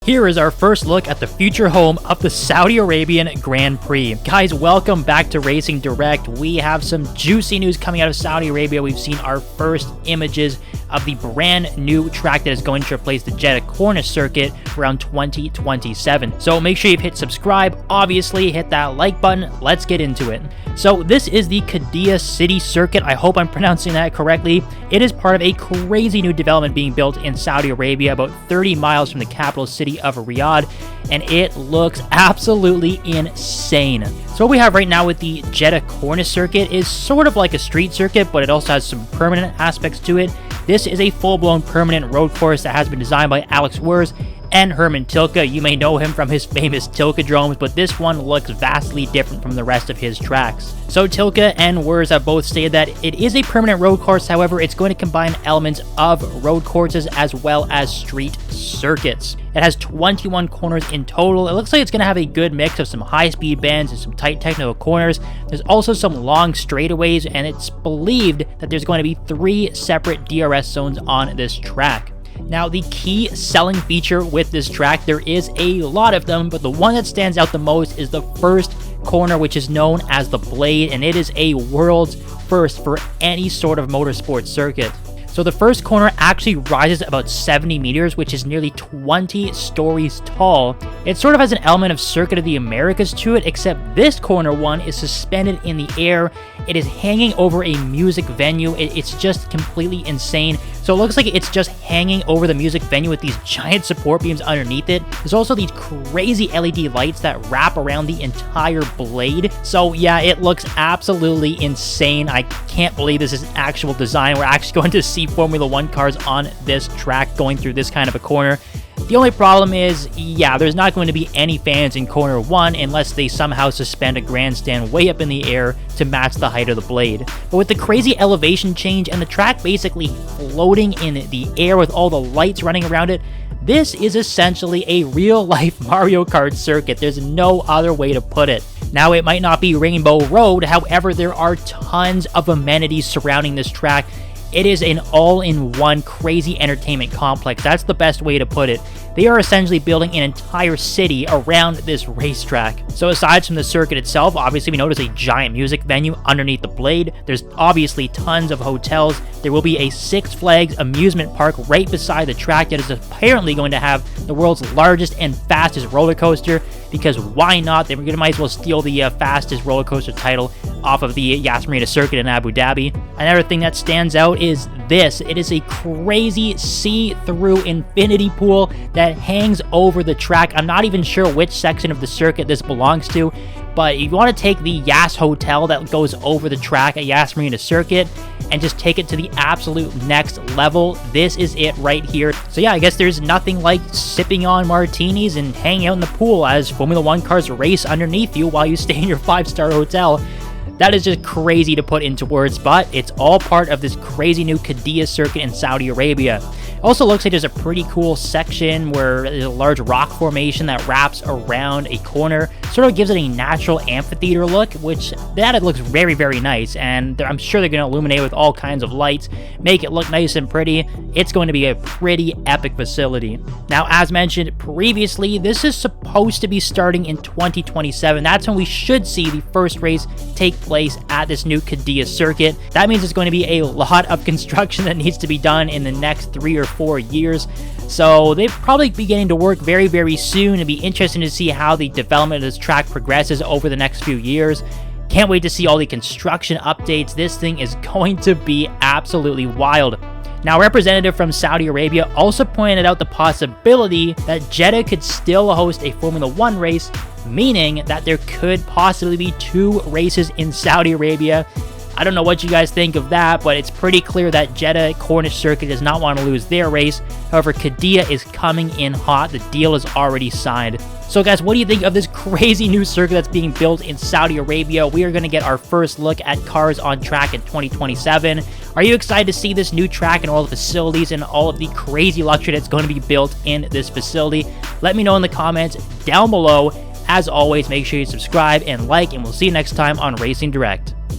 Here is our first look at the future home of the Saudi Arabian Grand Prix. Guys, welcome back to Racing Direct. We have some juicy news coming out of Saudi Arabia. We've seen our first images of the brand new track that is going to replace the Jeddah Corniche circuit around 2027. So make sure you've hit subscribe, obviously hit that like button. Let's get into it. So this is the Qiddiya City Circuit. I hope I'm pronouncing that correctly. It is part of a crazy new development being built in Saudi Arabia, about 30 miles from the capital city of Riyadh, and it looks absolutely insane. So what we have right now with the Jeddah Corniche circuit is sort of like a street circuit, but it also has some permanent aspects to it. This is a full-blown permanent road course that has been designed by Alex Wurz and Herman Tilke. You may know him from his famous Tilkedromes, but this one looks vastly different from the rest of his tracks. So Tilke and Wurz have both stated that it is a permanent road course. However, it's going to combine elements of road courses as well as street circuits. It has 21 corners in total. It looks like it's going to have a good mix of some high-speed bends and some tight technical corners. There's also some long straightaways, and it's believed that there's going to be 3 separate DRS zones on this track. Now, the key selling feature with this track, there is a lot of them, but the one that stands out the most is the first corner, which is known as the Blade, and it is a world's first for any sort of motorsport circuit. So the first corner actually rises about 70 meters, which is nearly 20 stories tall. It sort of has an element of Circuit of the Americas to it, except this corner one is suspended in the air. It is hanging over a music venue. It's just completely insane. So it looks like it's just hanging over the music venue with these giant support beams underneath it. There's also these crazy LED lights that wrap around the entire blade. So yeah, it looks absolutely insane. I can't believe this is actual design. We're actually going to see Formula 1 cars on this track going through this kind of a corner. The only problem is, yeah, there's not going to be any fans in corner 1 unless they somehow suspend a grandstand way up in the air to match the height of the blade. But with the crazy elevation change and the track basically floating in the air with all the lights running around it, this is essentially a real-life Mario Kart circuit. There's no other way to put it. Now, it might not be Rainbow Road, however, there are tons of amenities surrounding this track. It is an all-in-one crazy entertainment complex. That's the best way to put it. They are essentially building an entire city around this racetrack. So aside from the circuit itself, obviously we notice a giant music venue underneath the blade. There's obviously tons of hotels. There will be a Six Flags amusement park right beside the track that is apparently going to have the world's largest and fastest roller coaster, because why not? They might as well steal the fastest roller coaster title off of the Yas Marina circuit in Abu Dhabi. Another thing that stands out is this. It is a crazy see-through infinity pool that hangs over the track. I'm not even sure which section of the circuit this belongs to, but if you want to take the Yas Hotel that goes over the track at Yas Marina circuit and just take it to the absolute next level, this is it right here. So yeah, I guess there's nothing like sipping on martinis and hanging out in the pool as Formula 1 cars race underneath you while you stay in your 5-star hotel. That is just crazy to put into words, but it's all part of this crazy new Qiddiya circuit in Saudi Arabia. Also looks like there's a pretty cool section where there's a large rock formation that wraps around a corner. Sort of gives it a natural amphitheater look, which it looks very, very nice. And I'm sure they're going to illuminate with all kinds of lights, make it look nice and pretty. It's going to be a pretty epic facility. Now, as mentioned previously, this is supposed to be starting in 2027. That's when we should see the first race take place at this new Qiddiya circuit. That means there's going to be a lot of construction that needs to be done in the next 3 or 4 years. So they'll probably be getting to work very, very soon. It'll be interesting to see how the development of this track progresses over the next few years. Can't wait to see all the construction updates. This thing is going to be absolutely wild. Now, a representative from Saudi Arabia also pointed out the possibility that Jeddah could still host a Formula 1 race, meaning that there could possibly be 2 races in Saudi Arabia. I don't know what you guys think of that, but it's pretty clear that Jeddah Corniche circuit does not want to lose their race. However, Qiddiya is coming in hot. The deal is already signed. So guys, what do you think of this crazy new circuit that's being built in Saudi Arabia? We are going to get our first look at cars on track in 2027. Are you excited to see this new track and all the facilities and all of the crazy luxury that's going to be built in this facility? Let me know in the comments down below. As always, make sure you subscribe and like, and we'll see you next time on Racing Direct.